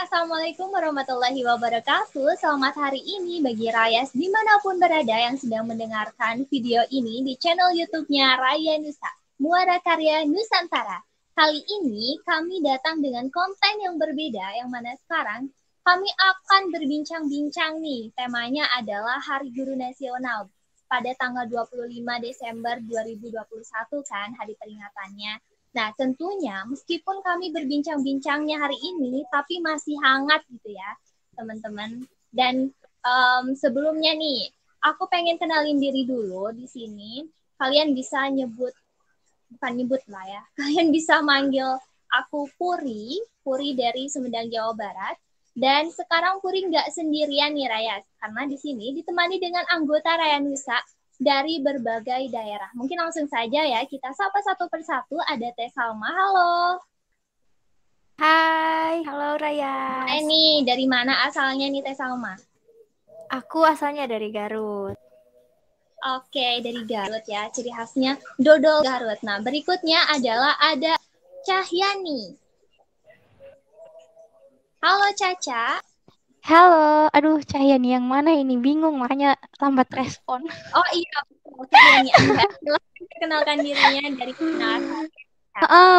Assalamualaikum warahmatullahi wabarakatuh. Selamat hari ini bagi Rayas dimanapun berada yang sedang mendengarkan video ini di channel YouTube-nya Raya Nusa, Muara Karya Nusantara. Kali ini kami datang dengan konten yang berbeda, yang mana sekarang kami akan berbincang-bincang nih. Temanya adalah Hari Guru Nasional pada tanggal 25 Desember 2021 kan, hari peringatannya. Nah, tentunya meskipun kami berbincang-bincangnya hari ini, tapi masih hangat gitu ya, teman-teman. Dan sebelumnya nih, aku pengen kenalin diri dulu di sini. Kalian bisa bukan nyebut lah ya. Kalian bisa manggil aku Puri dari Sumedang, Jawa Barat. Dan sekarang Puri nggak sendirian nih Raya, karena di sini ditemani dengan anggota Raya Nusa dari berbagai daerah. Mungkin langsung saja ya, kita sapa satu persatu. Ada Teh Salma, halo. Hai, halo Raya. Nih, dari mana asalnya nih Teh Salma? Aku asalnya dari Garut. Oke, dari Garut ya. Ciri khasnya dodol Garut. Nah, berikutnya adalah ada Cahyani. Halo Caca. Halo, aduh Cahyani yang mana ini? Bingung, makanya lambat respon. Oh iya, Cahyani Anda. Perkenalkan dirinya dari mana?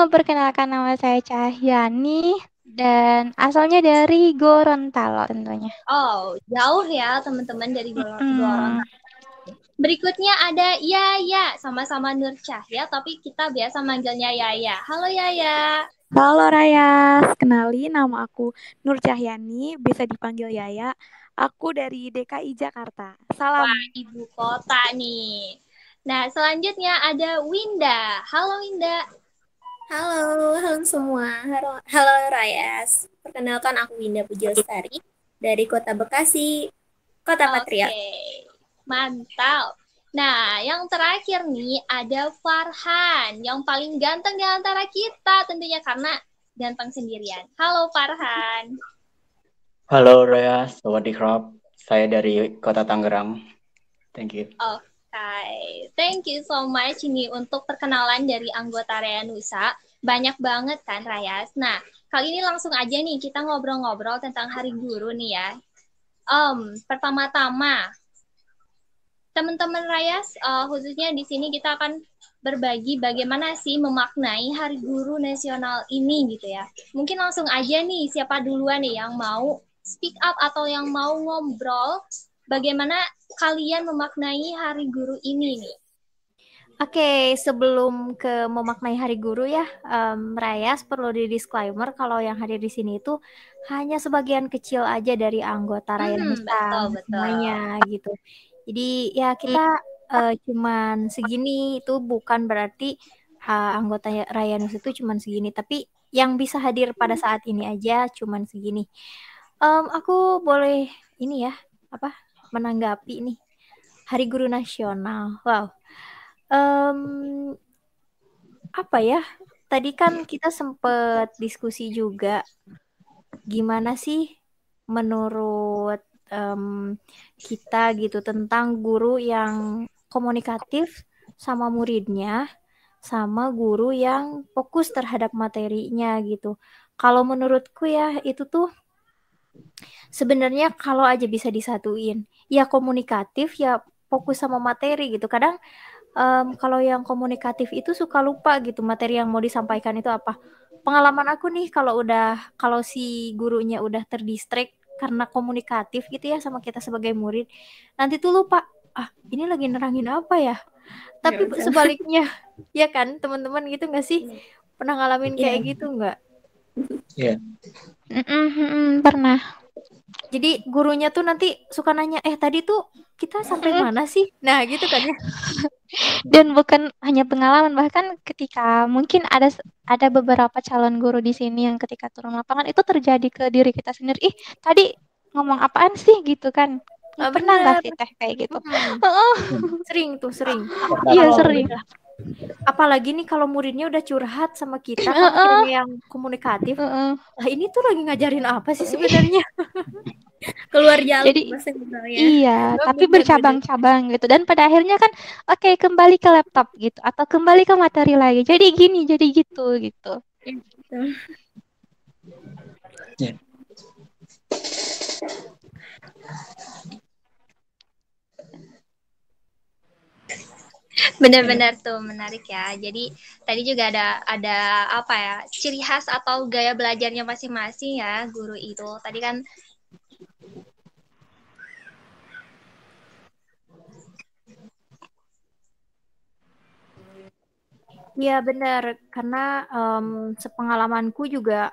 Perkenalkan nama saya Cahyani dan asalnya dari Gorontalo tentunya. Oh, jauh ya teman-teman dari Gorontalo. Berikutnya ada Yaya, sama-sama Nur Cahya, tapi kita biasa manggilnya Yaya. Halo Yaya. Halo Raya, kenalin nama aku Nur Cahyani, bisa dipanggil Yaya. Aku dari DKI Jakarta. Salam. Wah, ibu kota nih. Nah, selanjutnya ada Winda. Halo Winda. Halo semua. Halo Rayas. Perkenalkan aku Winda Pujastari dari Kota Bekasi, Kota Patriot. Oke, mantap. Nah, yang terakhir nih ada Farhan, yang paling ganteng di antara kita tentunya karena ganteng sendirian. Halo Farhan. Halo Raya, sawadee-krap. Saya dari Kota Tangerang. Thank you. Okay. Thank you so much ini untuk perkenalan dari anggota Raya Nusa. Banyak banget kan Rayas. Nah, kali ini langsung aja nih kita ngobrol-ngobrol tentang Hari Guru nih ya. Pertama-tama, teman-teman Rayas, khususnya di sini kita akan berbagi bagaimana sih memaknai Hari Guru Nasional ini gitu ya. Mungkin langsung aja nih, siapa duluan nih yang mau speak up atau yang mau ngobrol, bagaimana kalian memaknai Hari Guru ini nih? Oke, sebelum ke memaknai Hari Guru ya, Rayas perlu di disclaimer kalau yang hadir di sini itu hanya sebagian kecil aja dari anggota Raya Nusa semuanya gitu. Jadi ya kita cuman segini, itu bukan berarti anggota Raya Nusa itu cuman segini, tapi yang bisa hadir pada saat ini aja cuman segini. Aku boleh ini ya, menanggapi nih Hari Guru Nasional. Wow. Apa ya? Tadi kan kita sempat diskusi juga gimana sih menurut kita gitu tentang guru yang komunikatif sama muridnya, sama guru yang fokus terhadap materinya gitu. Kalau menurutku ya itu tuh sebenarnya kalau aja bisa disatuin, ya komunikatif ya fokus sama materi gitu. Kadang kalau yang komunikatif itu suka lupa gitu materi yang mau disampaikan itu apa. Pengalaman aku nih kalau si gurunya udah terdistract karena komunikatif gitu ya sama kita sebagai murid, nanti tuh lupa, ini lagi nerangin apa ya? Tapi sebaliknya, ya kan teman-teman gitu nggak sih? Pernah ngalamin kayak gitu nggak? Iya. Pernah. Jadi gurunya tuh nanti suka nanya, tadi tuh kita sampai mana sih? Nah gitu kan ya. Dan bukan hanya pengalaman, bahkan ketika mungkin ada beberapa calon guru di sini yang ketika turun lapangan itu terjadi ke diri kita sendiri. Tadi ngomong apaan sih gitu kan? Pernah nggak sih Teh kayak gitu? Sering. Iya sering. Apalagi nih kalau muridnya udah curhat sama kita, kalau yang komunikatif, lah ini tuh lagi ngajarin apa sih sebenarnya? Keluar jalur. Jadi iya, tapi bercabang-cabang gitu. Dan pada akhirnya kan kembali ke laptop gitu atau kembali ke materi lagi. Jadi gini, jadi gitu. Ya. Benar-benar tuh menarik ya. Jadi tadi juga ada apa ya, ciri khas atau gaya belajarnya masing-masing ya guru itu. Tadi kan Iya benar, karena sepengalamanku juga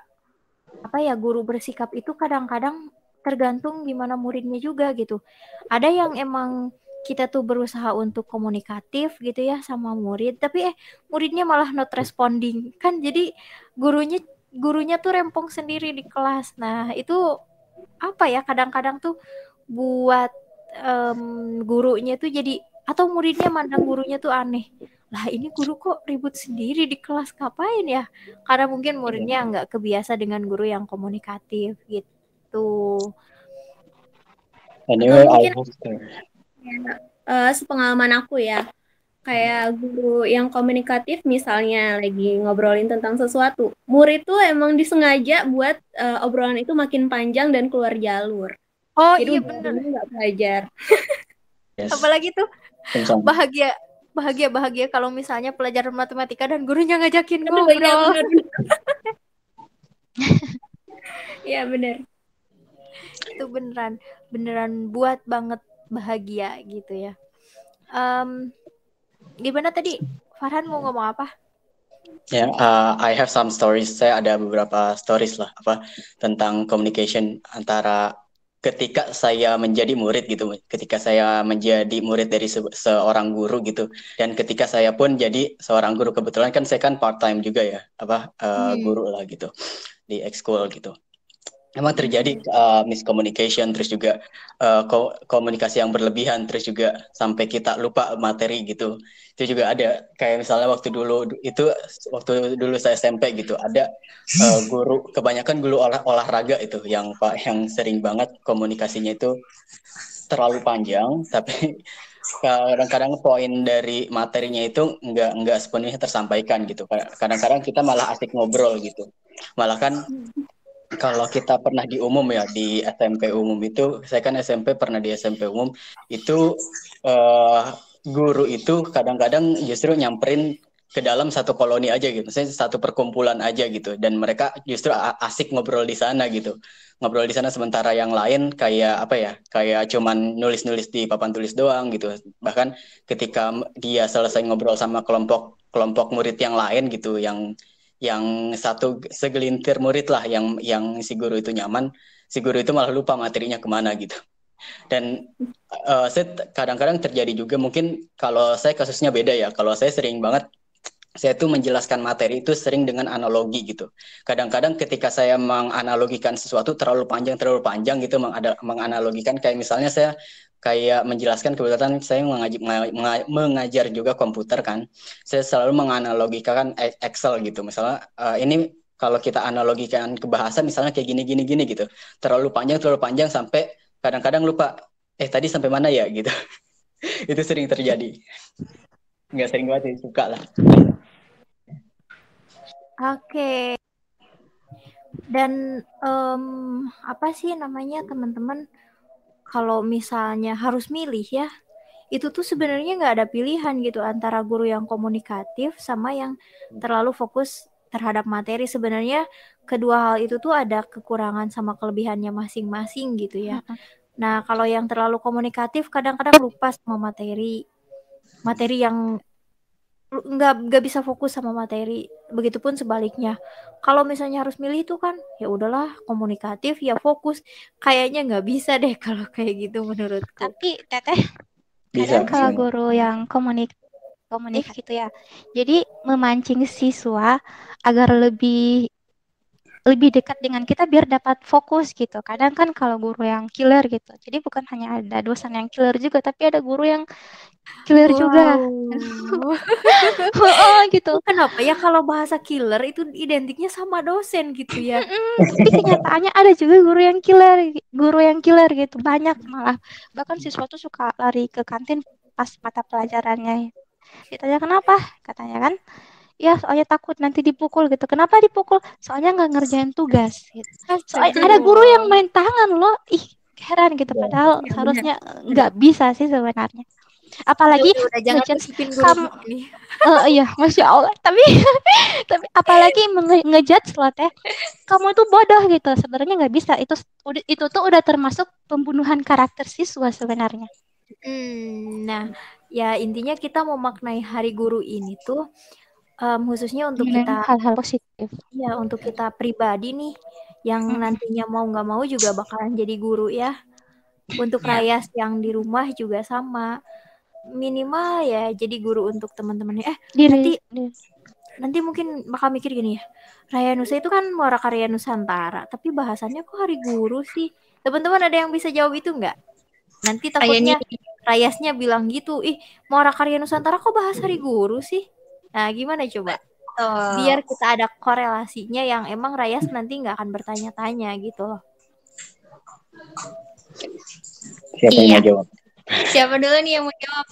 apa ya, guru bersikap itu kadang-kadang tergantung gimana muridnya juga gitu. Ada yang emang kita tuh berusaha untuk komunikatif gitu ya sama murid, tapi muridnya malah not responding kan, jadi gurunya gurunya tuh rempong sendiri di kelas. Nah itu apa ya, kadang-kadang tuh buat gurunya tuh jadi, atau muridnya mandang gurunya tuh aneh, lah ini guru kok ribut sendiri di kelas, ngapain ya, karena mungkin muridnya nggak kebiasa dengan guru yang komunikatif gitu. Anyway, I Mungkin hope so. sepengalaman aku ya, kayak guru yang komunikatif misalnya lagi ngobrolin tentang sesuatu, murid tuh emang disengaja buat obrolan itu makin panjang dan keluar jalur. Oh Jadi iya bener, ujung-ujungnya nggak belajar. Yes. apalagi tuh Sama-sama. bahagia kalau misalnya pelajaran matematika dan gurunya ngajakin Aduh, iya ngobrol. benar. Iya benar. Itu beneran buat banget bahagia gitu ya. Gimana tadi Farhan mau ngomong apa? Ya, I have some stories. Saya ada beberapa stories lah, tentang communication antara ketika saya menjadi murid gitu, ketika saya menjadi murid dari seorang guru gitu, dan ketika saya pun jadi seorang guru. Kebetulan kan saya kan part time juga ya, guru lah gitu di ekskul gitu. Emang terjadi miscommunication, terus juga komunikasi yang berlebihan, terus juga sampai kita lupa materi gitu. Itu juga ada, kayak misalnya waktu dulu saya SMP gitu, ada guru, kebanyakan guru olahraga itu yang sering banget komunikasinya itu terlalu panjang, tapi kadang-kadang poin dari materinya itu nggak sepenuhnya tersampaikan gitu. Kadang-kadang kita malah asik ngobrol gitu, malah kan. Kalau kita pernah di umum ya, di SMP umum itu, saya kan pernah di SMP umum, itu guru itu kadang-kadang justru nyamperin ke dalam satu koloni aja gitu, misalnya satu perkumpulan aja gitu, dan mereka justru asik ngobrol di sana gitu, ngobrol di sana, sementara yang lain kayak cuman nulis-nulis di papan tulis doang gitu. Bahkan ketika dia selesai ngobrol sama kelompok murid yang lain gitu, yang satu segelintir murid lah yang si guru itu nyaman, si guru itu malah lupa materinya kemana gitu. Dan saya kadang-kadang terjadi juga, mungkin kalau saya kasusnya beda ya, kalau saya sering banget, saya tuh menjelaskan materi itu sering dengan analogi gitu. Kadang-kadang ketika saya menganalogikan sesuatu terlalu panjang gitu, menganalogikan, kayak misalnya saya kayak menjelaskan, kebetulan saya mengajar juga komputer kan. Saya selalu menganalogikan Excel gitu. Misalnya ini kalau kita analogikan ke bahasa misalnya kayak gini gitu. Terlalu panjang sampai kadang-kadang lupa tadi sampai mana ya gitu. Itu sering terjadi. Nggak sering banget sih, suka lah. Oke. Dan apa sih namanya teman-teman, kalau misalnya harus milih ya, itu tuh sebenarnya nggak ada pilihan gitu antara guru yang komunikatif sama yang terlalu fokus terhadap materi. Sebenarnya kedua hal itu tuh ada kekurangan sama kelebihannya masing-masing gitu ya. Nah kalau yang terlalu komunikatif kadang-kadang lupa sama materi yang nggak bisa fokus sama materi. Begitupun sebaliknya, kalau misalnya harus milih itu kan ya udahlah, komunikatif ya fokus. Kayaknya nggak bisa deh kalau kayak gitu menurutku. Tapi Teteh, kadang kalau guru yang komunikatif gitu ya, jadi memancing siswa agar lebih dekat dengan kita biar dapat fokus gitu. Kadang kan kalau guru yang killer gitu, jadi bukan hanya ada dosen yang killer juga, tapi ada guru yang killer juga. Gitu. Kenapa ya kalau bahasa killer itu identiknya sama dosen gitu ya? Tapi kenyataannya ada juga guru yang killer gitu, banyak malah. Bahkan siswa tuh suka lari ke kantin pas mata pelajarannya. Ditanya kenapa? Katanya kan, ya soalnya takut nanti dipukul gitu. Kenapa dipukul? Soalnya nggak ngerjain tugas gitu. Soalnya ada guru yang main tangan loh, heran gitu. Padahal harusnya nggak bisa sih sebenarnya. Apalagi Udah jangan ngejudge gosipin kamu. guru ini. Iya, Masya Allah. Tapi apalagi ngejudge lo teh, kamu itu bodoh gitu. Sebenarnya nggak bisa. Itu tuh udah termasuk pembunuhan karakter siswa sebenarnya. Nah, ya intinya kita memaknai Hari Guru ini tuh khususnya untuk Dengan kita, hal-hal positif. ya untuk kita pribadi nih, yang nantinya mau nggak mau juga bakalan jadi guru ya. Untuk Rayas yang di rumah juga sama. Minimal ya jadi guru untuk teman-temannya. Nanti mungkin bakal mikir gini ya. Raya Nusa itu kan Muara Karya Nusantara, tapi bahasannya kok Hari Guru sih? Teman-teman ada yang bisa jawab itu nggak? Nanti takutnya Rayasnya bilang gitu, Muara Karya Nusantara kok bahas Hari Guru sih? Nah, gimana coba? Biar kita ada korelasinya yang emang Rayas nanti nggak akan bertanya-tanya gitu loh. Siapa yang mau jawab? Siapa dulu nih yang mau jawab?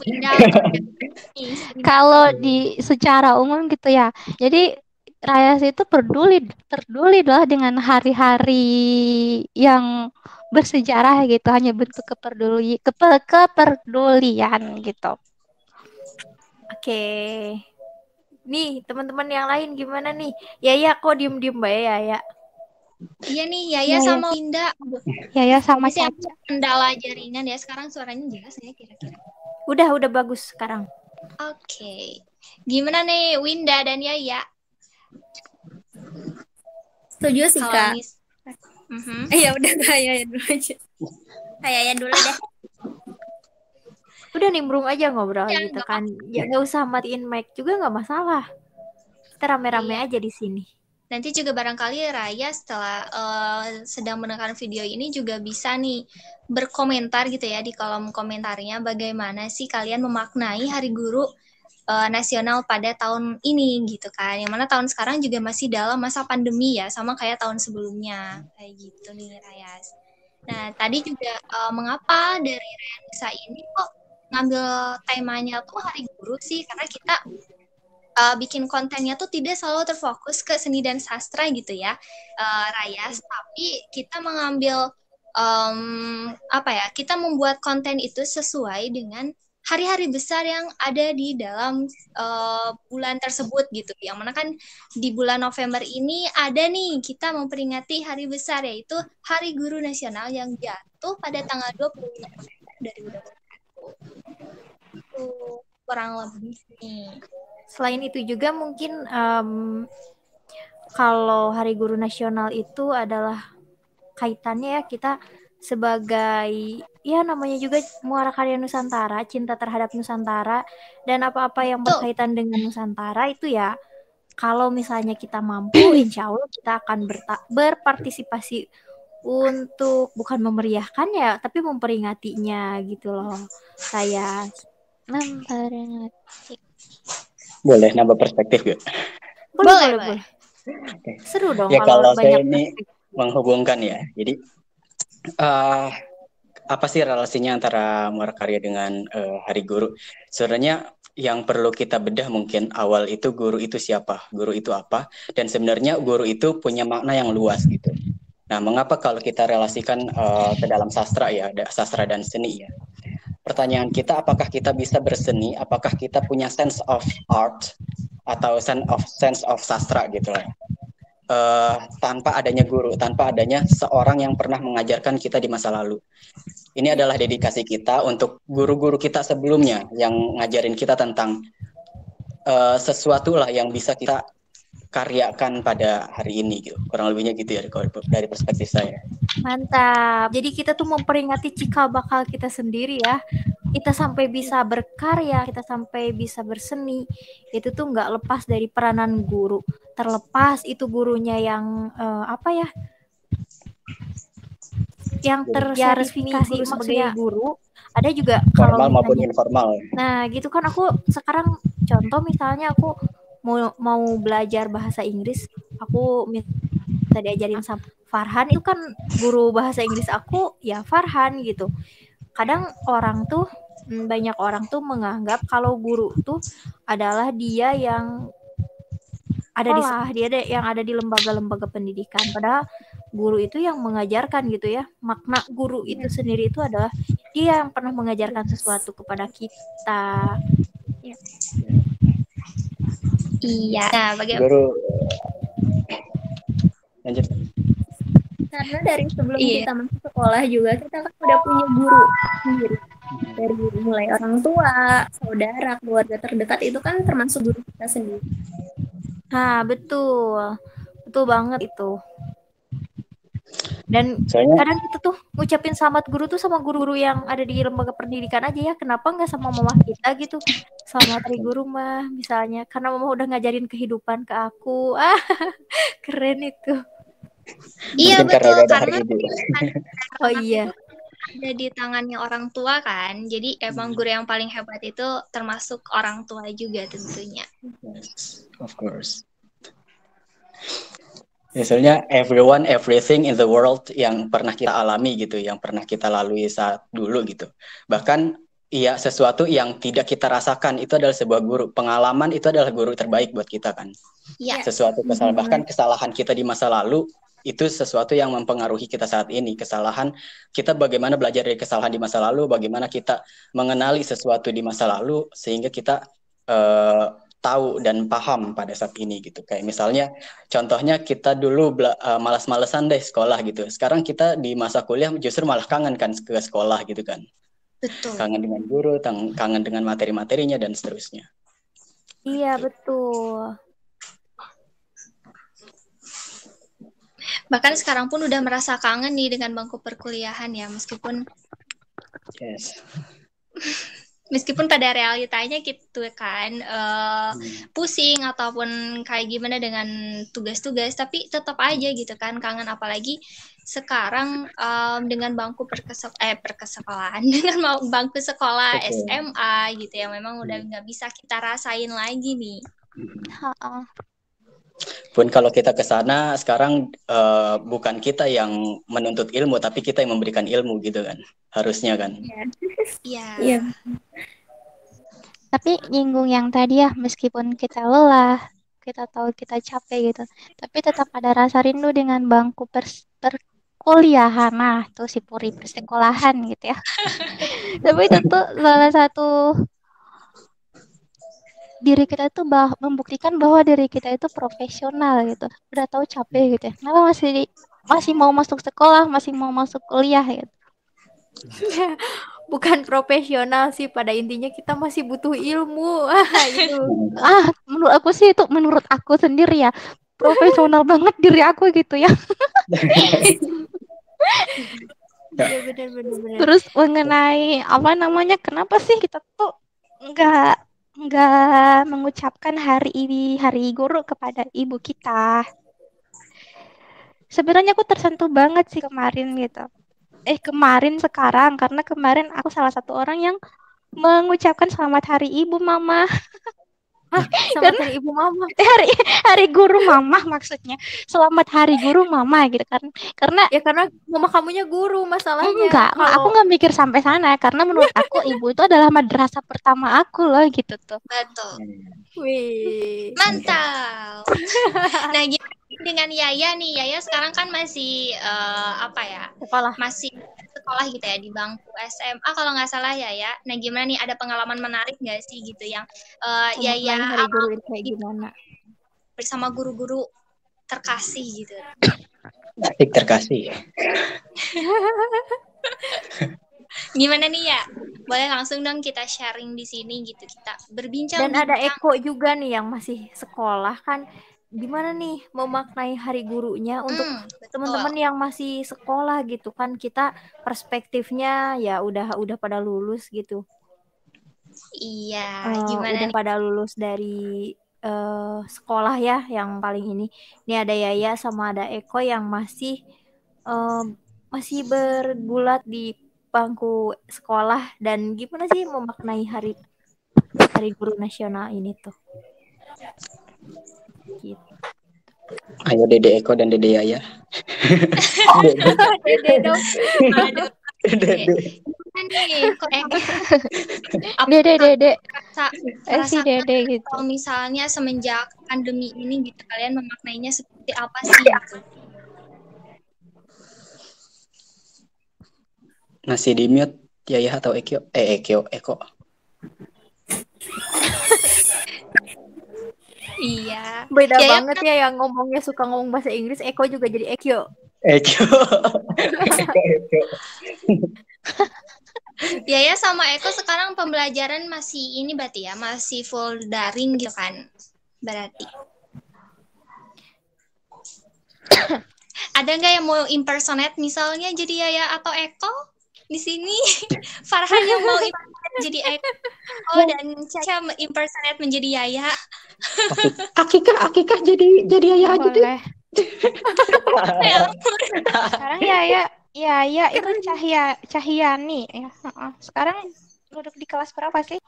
Kalau di secara umum gitu ya. Jadi Rayas itu peduli lah dengan hari-hari yang bersejarah gitu, hanya bentuk kepedulian gitu. Oke. Nih, teman-teman yang lain gimana nih? Yaya kok diem-diem Mbak Yaya? Iya nih, Yaya sama Winda. Yaya sama Caca. Kendala jaringan ya, sekarang suaranya jelas ya kira-kira. Udah bagus sekarang. Oke. Gimana nih Winda dan Yaya? Setuju sih, Kak. Ya udah Yaya dulu aja. Yaya dulu deh. Udah nimbrung aja ngobrol gitu kan. Ya nggak usah matiin mic juga nggak masalah. Kita rame-rame aja di sini. Nanti juga barangkali Raya setelah sedang mendengarkan video ini juga bisa nih berkomentar gitu ya di kolom komentarnya bagaimana sih kalian memaknai Hari Guru Nasional pada tahun ini gitu kan. Yang mana tahun sekarang juga masih dalam masa pandemi ya, sama kayak tahun sebelumnya. Kayak gitu nih Rayas. Nah, tadi juga mengapa dari Raya Nusa ini kok ngambil temanya tuh Hari Guru sih? Karena kita bikin kontennya tuh tidak selalu terfokus ke seni dan sastra gitu ya, Rayas. Tapi kita mengambil kita membuat konten itu sesuai dengan hari-hari besar yang ada di dalam bulan tersebut gitu. Yang mana kan di bulan November ini ada nih kita memperingati hari besar yaitu Hari Guru Nasional yang jatuh pada tanggal 25 November 2021. Itu kurang lebih nih. Selain itu juga mungkin kalau Hari Guru Nasional itu adalah kaitannya ya kita sebagai ya namanya juga Muara Karya Nusantara, cinta terhadap Nusantara dan apa-apa yang berkaitan dengan Nusantara itu ya kalau misalnya kita mampu insya Allah kita akan berpartisipasi untuk bukan memeriahkan ya tapi memperingatinya gitu loh. Saya memperingati. Boleh nambah perspektif gak? Boleh. Seru dong ya kalau saya banyak ini menghubungkan ya. Jadi apa sih relasinya antara Muara Karya dengan Hari Guru? Sebenarnya yang perlu kita bedah mungkin awal itu guru itu siapa, guru itu apa, dan sebenarnya guru itu punya makna yang luas gitu. Nah, mengapa kalau kita relasikan ke dalam sastra ya, sastra dan seni ya? Pertanyaan kita, apakah kita bisa berseni? Apakah kita punya sense of art atau sense of sastra gitu lah? Tanpa adanya guru, tanpa adanya seorang yang pernah mengajarkan kita di masa lalu. Ini adalah dedikasi kita untuk guru-guru kita sebelumnya yang ngajarin kita tentang sesuatu lah yang bisa kita karyakan pada hari ini gitu. Kurang lebihnya gitu ya dari perspektif saya. Mantap. Jadi kita tuh memperingati cikal bakal kita sendiri ya. Kita sampai bisa berkarya, kita sampai bisa berseni. Itu tuh nggak lepas dari peranan guru. Terlepas itu gurunya yang yang tersertifikasi sebagai guru. Ada juga formal kalau maupun informal. Nah, gitu kan aku sekarang contoh misalnya aku mau belajar bahasa Inggris, aku minta diajarin sama Farhan, itu kan guru bahasa Inggris aku ya Farhan gitu. Kadang banyak orang tuh menganggap kalau guru tuh adalah dia yang ada di sekolah, yang ada di lembaga-lembaga pendidikan. Padahal guru itu yang mengajarkan gitu ya. Makna guru itu sendiri itu adalah dia yang pernah mengajarkan sesuatu kepada kita. Iya. Nah, bagaimana? Guru lanjut. Karena dari sebelum Iya. kita masuk sekolah juga kita kan udah punya guru sendiri. Dari mulai orang tua, saudara, keluarga terdekat itu kan termasuk guru kita sendiri. Nah, betul banget itu. Dan Soalnya kadang kita tuh ngucapin selamat guru tuh sama guru-guru yang ada di lembaga pendidikan aja ya. Kenapa nggak sama mama kita gitu? Selamat hari guru mah misalnya. Karena mama udah ngajarin kehidupan ke aku. Keren itu. Iya, mungkin karena betul, udah ada karena hari ibu. Oh iya. ada di tangannya orang tua kan. Jadi emang guru yang paling hebat itu termasuk orang tua juga tentunya. Yes, of course. Misalnya everyone, everything in the world yang pernah kita alami gitu, yang pernah kita lalui saat dulu gitu. Bahkan ya sesuatu yang tidak kita rasakan itu adalah sebuah guru. Pengalaman itu adalah guru terbaik buat kita kan. Iya. Sesuatu kesalahan, bahkan kesalahan kita di masa lalu itu sesuatu yang mempengaruhi kita saat ini. Kesalahan kita, bagaimana belajar dari kesalahan di masa lalu, bagaimana kita mengenali sesuatu di masa lalu sehingga kita tahu dan paham pada saat ini gitu. Kayak misalnya contohnya kita dulu malas-malesan deh sekolah gitu. Sekarang kita di masa kuliah justru malah kangen kan ke sekolah gitu kan. Betul. Kangen dengan guru, kangen dengan materi-materinya dan seterusnya. Iya, betul. Bahkan sekarang pun udah merasa kangen nih dengan bangku perkuliahan ya, meskipun Yes. meskipun pada realitanya gitu kan pusing ataupun kayak gimana dengan tugas-tugas, tapi tetap aja gitu kan kangen, apalagi sekarang dengan bangku persekolahan dengan bangku sekolah Betul. SMA gitu yang memang udah nggak bisa kita rasain lagi nih. Pun kalau kita ke sana sekarang bukan kita yang menuntut ilmu, tapi kita yang memberikan ilmu gitu kan, harusnya kan. Iya. Tapi nyinggung yang tadi ya, meskipun kita lelah, kita tahu kita capek gitu, tapi tetap ada rasa rindu dengan bangku perkuliahan. Nah, tuh si Puri persekolahan gitu ya. Tapi itu tuh salah satu diri kita itu membuktikan bahwa diri kita itu profesional gitu. Udah tahu capek gitu ya. Kenapa masih mau masuk sekolah, masih mau masuk kuliah gitu. Bukan profesional sih, pada intinya kita masih butuh ilmu. Itu. Menurut aku sih itu, menurut aku sendiri ya, profesional banget diri aku gitu ya. Iya, benar. Terus mengenai kenapa sih kita tuh nggak mengucapkan hari guru kepada ibu kita? Sebenarnya aku tersentuh banget sih kemarin gitu. Sekarang karena kemarin aku salah satu orang yang mengucapkan selamat hari ibu mama. Selamat hari ibu mama. Hari guru mama maksudnya. Selamat hari guru mama gitu kan. Karena mama kamunya guru masalahnya. Enggak, aku nggak mikir sampai sana karena menurut aku ibu itu adalah madrasah pertama aku loh gitu tuh. Betul. Wih. Mantap. Nah, gimana dengan Yaya nih? Yaya sekarang kan masih masih sekolah gitu ya di bangku SMA kalau nggak salah Yaya. Nah, gimana nih, ada pengalaman menarik nggak sih gitu yang Yaya hari guru itu kayak gimana? Bersama guru-guru terkasih gitu. Asik terkasih. Gimana nih ya? Boleh langsung dong kita sharing di sini gitu, kita berbincang. Dan ada Eko juga nih yang masih sekolah kan. Gimana nih memaknai hari gurunya untuk teman-teman yang masih sekolah gitu kan, kita perspektifnya ya udah pada lulus gitu. Iya, gimana udah nih? pada lulus dari sekolah ya, yang paling ini. Ini ada Yaya sama ada Eko yang masih bergulat di bangku sekolah, dan gimana sih memaknai hari guru nasional ini tuh. Gitu. Ayo Dede Eko dan Dede Yaya. Dede dong. Dede. Dede. Si Dede gitu. Kalau misalnya semenjak pandemi ini gitu, kalian memaknainya seperti apa sih gitu? Masih di mute. Yaya atau Eko. Iya. Beda Yaya banget ya yang ngomongnya suka ngomong bahasa Inggris, Eko juga jadi Ekyo. Eko. Yaya sama Eko sekarang pembelajaran masih ini berarti ya, masih full daring gitu kan? Berarti. Ada nggak yang mau impersonate misalnya jadi Yaya atau Eko di sini? Farhan yang mau impersonate jadi Eko dan Caca impersonate menjadi Yaya. Akikah jadi Yaya aja deh. Boleh. Sekarang ya itu Cahyani ya. Sekarang duduk di kelas berapa sih?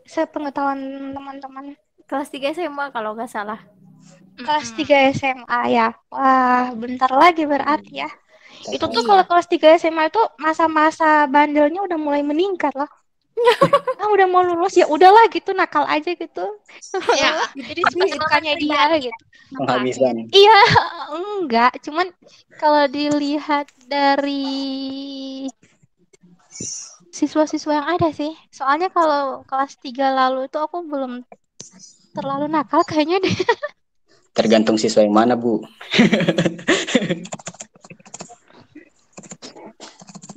Sepengetahuan teman-teman. Kelas 3 SMA kalau nggak salah. Kelas 3 SMA ya. Wah, bentar lagi berarti ya. Itu tuh Iya. kalau kelas 3 SMA itu masa-masa bandelnya udah mulai meningkat lah. Udah mau lulus ya udahlah gitu, nakal aja gitu. Ya, Jadi sibuknya dia gitu. Penghabisan. Iya, enggak. Cuman kalau dilihat dari siswa-siswa yang ada sih. Soalnya kalau kelas 3 lalu itu aku belum terlalu nakal kayaknya deh. Tergantung siswa yang mana, Bu.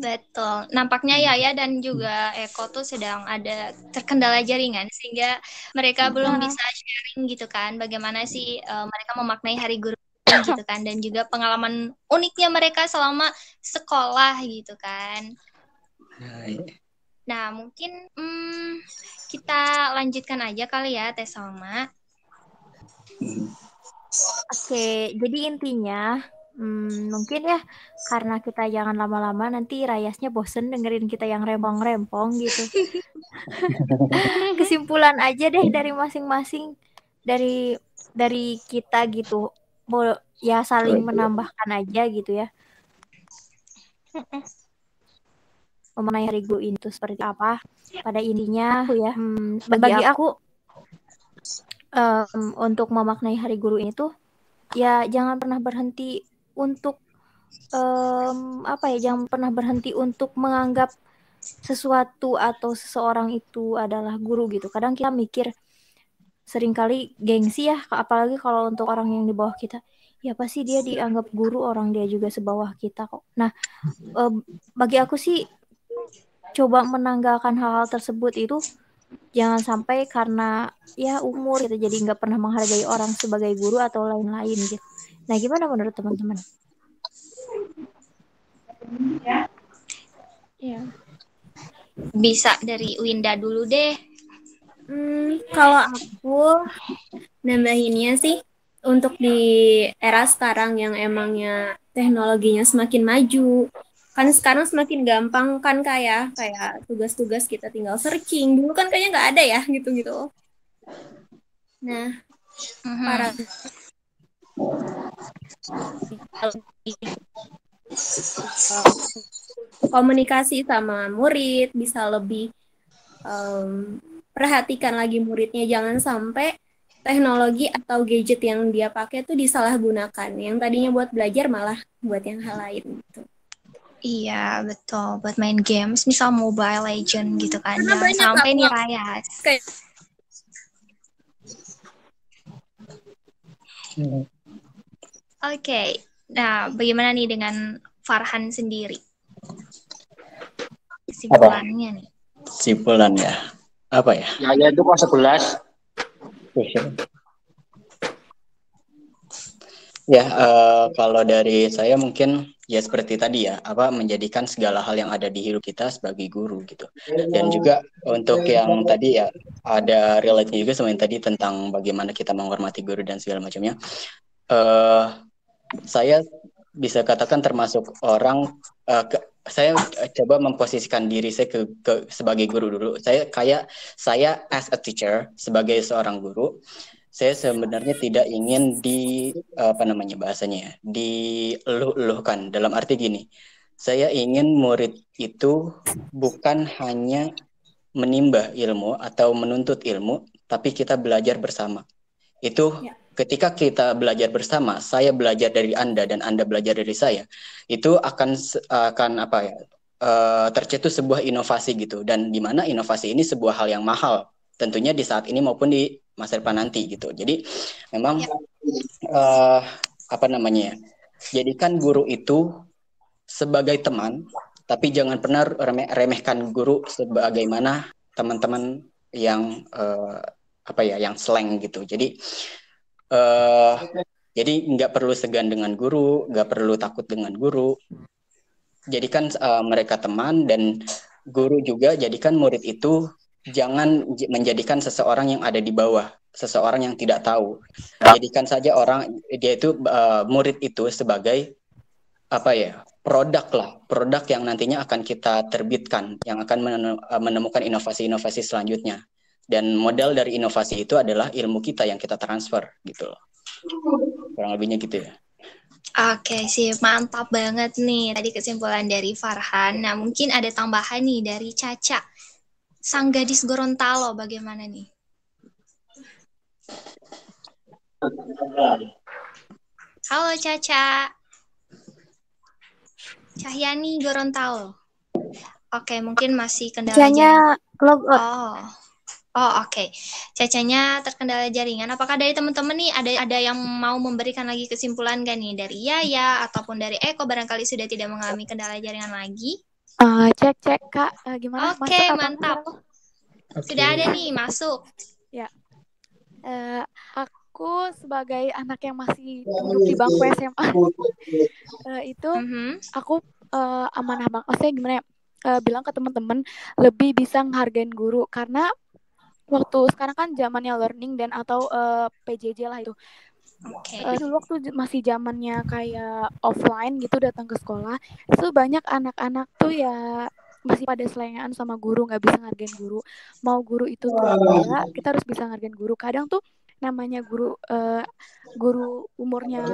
betul. Nampaknya Yaya dan juga Eko tuh sedang ada terkendala jaringan sehingga mereka belum bisa sharing gitu kan. Bagaimana sih mereka memaknai Hari Guru ini gitu kan, dan juga pengalaman uniknya mereka selama sekolah gitu kan. Nah, mungkin kita lanjutkan aja kali ya, Teh Salma. Oke, jadi intinya mungkin ya karena kita jangan lama-lama nanti Rayasnya bosen dengerin kita yang rempong-rempong gitu. Kesimpulan aja deh dari masing-masing dari kita gitu. Ya saling menambahkan aja gitu ya. Mengenai Hari Guru itu seperti apa? Pada intinya aku ya, bagi aku untuk memaknai Hari Guru ini tuh ya jangan pernah berhenti untuk jangan pernah berhenti untuk menganggap sesuatu atau seseorang itu adalah guru gitu. Kadang kita mikir seringkali gengsi ya, apalagi kalau untuk orang yang di bawah kita. Ya pasti dia dianggap guru, orang dia juga sebawah kita kok. Nah, bagi aku sih coba menanggalkan hal-hal tersebut itu jangan sampai karena ya umur gitu jadi nggak pernah menghargai orang sebagai guru atau lain-lain gitu. Nah, gimana menurut teman-teman? Ya. Bisa dari Winda dulu deh. Kalau aku nambahinnya sih untuk di era sekarang yang emangnya teknologinya semakin maju, kan sekarang semakin gampang kan kayak tugas-tugas kita tinggal searching. Dulu kan kayaknya nggak ada ya gitu-gitu. Nah, para komunikasi sama murid bisa lebih perhatikan lagi muridnya, jangan sampai teknologi atau gadget yang dia pakai itu disalahgunakan, yang tadinya buat belajar malah buat yang hal lain gitu. Iya, betul. Buat main games, misal Mobile Legend gitu kan. Karena Jangan banyak sampai nih lah, Rayas. Oke. Nah, bagaimana nih dengan Farhan sendiri? Kesimpulannya nih. Kesimpulannya apa ya? Ya itu kelas 11. Ya, kalau dari saya mungkin ya seperti tadi ya, menjadikan segala hal yang ada di hidup kita sebagai guru gitu. Dan juga untuk yang tadi ya ada relate juga sama yang tadi tentang bagaimana kita menghormati guru dan segala macamnya. Saya bisa katakan termasuk orang saya coba memposisikan diri saya sebagai guru dulu. Saya as a teacher, sebagai seorang guru, saya sebenarnya tidak ingin diluluh-luhkan. Dalam arti gini, saya ingin murid itu bukan hanya menimba ilmu atau menuntut ilmu, tapi kita belajar bersama. Itu ketika kita belajar bersama, saya belajar dari Anda dan Anda belajar dari saya, itu akan tercetus sebuah inovasi gitu, dan di mana inovasi ini sebuah hal yang mahal tentunya di saat ini maupun di masa depan nanti gitu. Jadi memang apa namanya ya, jadikan guru itu sebagai teman, tapi jangan pernah remehkan guru sebagaimana teman-teman yang yang slang gitu. Jadi nggak perlu segan dengan guru, nggak perlu takut dengan guru. Jadikan mereka teman, dan guru juga jadikan murid itu jangan menjadikan seseorang yang ada di bawah, seseorang yang tidak tahu. Jadikan saja murid itu sebagai produk yang nantinya akan kita terbitkan, yang akan menemukan inovasi-inovasi selanjutnya. Dan modal dari inovasi itu adalah ilmu kita yang kita transfer gitu loh. Kurang lebihnya gitu ya. Oke, sih mantap banget nih tadi kesimpulan dari Farhan. Nah, mungkin ada tambahan nih dari Caca. Sang gadis Gorontalo bagaimana nih? Halo Caca. Cahyani Gorontalo. Oke, mungkin masih kendala jaringan. Oke. Cacanya terkendala jaringan. Apakah dari teman-teman nih ada yang mau memberikan lagi kesimpulan gak nih dari Yaya ataupun dari Eko, barangkali sudah tidak mengalami kendala jaringan lagi? Cek Kak, gimana? Oke, mantap. Sudah ada nih masuk. Ya. Aku sebagai anak yang masih duduk di bangku SMA itu aku amanah banget. Maksudnya gimana ya? Bilang ke teman-teman lebih bisa menghargain guru, karena waktu sekarang kan zamannya learning dan atau PJJ lah itu. Dulu waktu masih zamannya kayak offline gitu, datang ke sekolah itu banyak anak-anak tuh ya masih pada selengean sama guru, nggak bisa ngargain guru. Mau guru itu tua, kita harus bisa ngargain guru. Kadang tuh namanya guru umurnya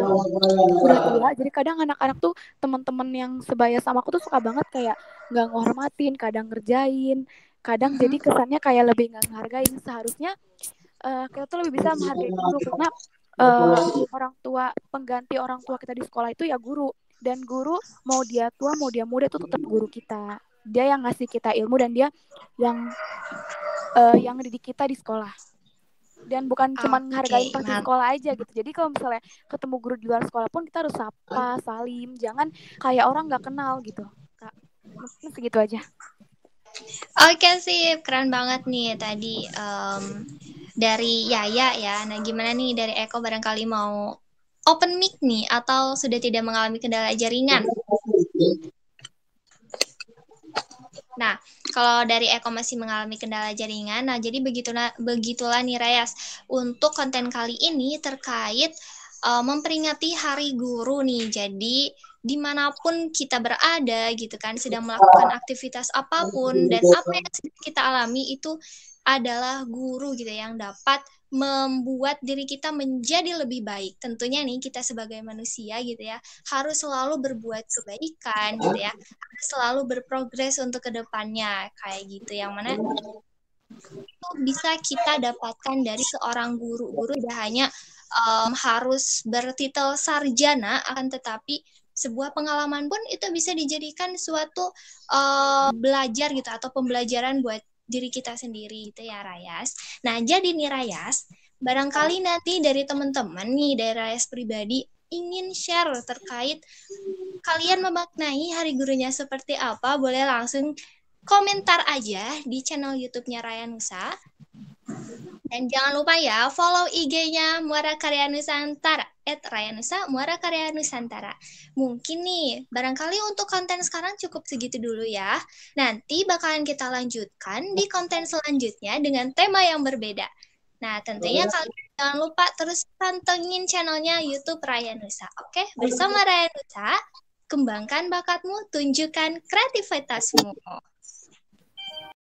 udah tua, jadi kadang anak-anak tuh teman-teman yang sebaya sama aku tuh suka banget kayak nggak ngehormatin, kadang ngerjain, kadang jadi kesannya kayak lebih nggak menghargain. Seharusnya kita tuh lebih bisa menghargai guru, karena orang tua, pengganti orang tua kita di sekolah itu ya guru. Dan guru mau dia tua mau dia muda itu tetap guru kita. Dia yang ngasih kita ilmu, dan dia yang ngedidik kita di sekolah. Dan bukan cuma menghargai pas di sekolah aja gitu. Jadi kalau misalnya ketemu guru di luar sekolah pun kita harus sapa, salim, jangan kayak orang nggak kenal gitu, Kak. Mungkin segitu aja. Oke sih, keren banget nih tadi dari Yaya ya. Nah, gimana nih dari Eko, barangkali mau open mic nih atau sudah tidak mengalami kendala jaringan? Nah, kalau dari Eko masih mengalami kendala jaringan, nah jadi begitulah nih Rayas. Untuk konten kali ini terkait memperingati Hari Guru nih. Jadi dimanapun kita berada gitu kan, sedang melakukan aktivitas apapun, dan apa yang kita alami itu adalah guru gitu yang dapat membuat diri kita menjadi lebih baik. Tentunya nih kita sebagai manusia gitu ya harus selalu berbuat kebaikan gitu ya, harus selalu berprogres untuk kedepannya kayak gitu, yang mana itu bisa kita dapatkan dari seorang guru. Guru tidak hanya harus bertitel sarjana, akan tetapi sebuah pengalaman pun itu bisa dijadikan suatu belajar gitu atau pembelajaran buat diri kita sendiri gitu ya Rayas. Nah, jadi nih Rayas, barangkali nanti dari teman-teman nih dari Rayas pribadi ingin share terkait kalian memaknai hari gurunya seperti apa, boleh langsung komentar aja di channel YouTube-nya Raya Nusa. Dan jangan lupa ya follow IG-nya Muara Karya Nusantara @Raya Muara Karya Nusantara. Mungkin nih barangkali untuk konten sekarang cukup segitu dulu ya. Nanti bakalan kita lanjutkan di konten selanjutnya dengan tema yang berbeda. Nah, tentunya kalian jangan lupa terus pantengin channelnya YouTube Raya Nusa. Oke, bersama Raya Nusa, kembangkan bakatmu, tunjukkan kreativitasmu.